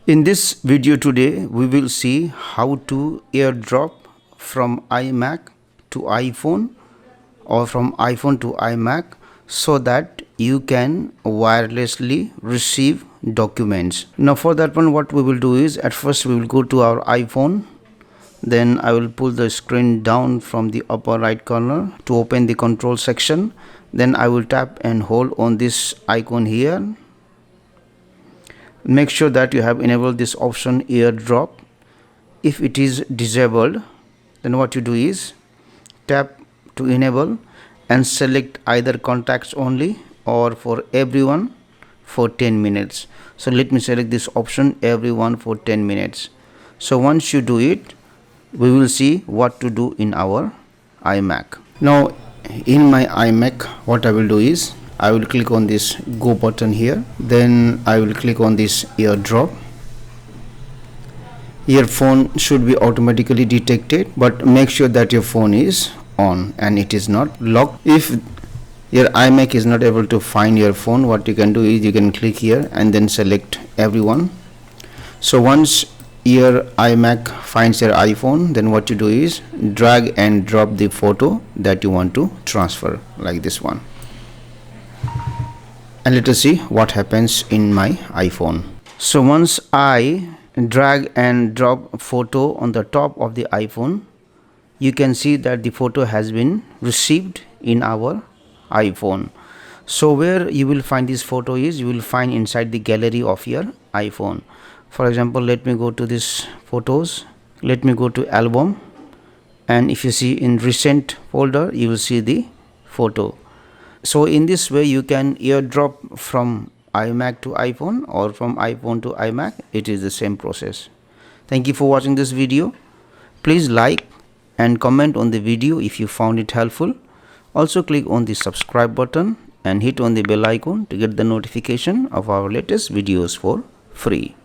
In this video today, we will see how to airdrop from iMac to iPhone or from iPhone to iMac so that you can wirelessly receive documents. Now for that one, what we will do is at first we will go to our iPhone. Then I will pull the screen down from the upper right corner to open the control section. Then I will tap and hold on this icon here. Make sure that you have enabled this option airdrop. If it is disabled, then what you do is tap to enable and select either contacts only or for everyone for 10 minutes. So let me select this option, everyone for 10 minutes. So once you do it, we will see what to do in our iMac. Now in my iMac, what I will do is I will click on this go button here. Then I will click on this airdrop. Your phone should be automatically detected, but make sure that your phone is on and it is not locked. If your iMac is not able to find your phone, what you can do is you can click here and then select everyone. So once your iMac finds your iPhone, then what you do is drag and drop the photo that you want to transfer, like this one. And let us see what happens in my iPhone. So once I drag and drop photo on the top of the iPhone, you can see that the photo has been received in our iPhone. So where you will find this photo is you will find inside the gallery of your iPhone. For example, let me go to this photos. Let me go to album, and if you see in recent folder, you will see the photo. So in this way you can airdrop from iMac to iPhone or from iPhone to iMac. It is the same process. Thank you for watching this video. Please like and comment on the video if you found it helpful. Also click on the subscribe button and hit on the bell icon to get the notification of our latest videos for free.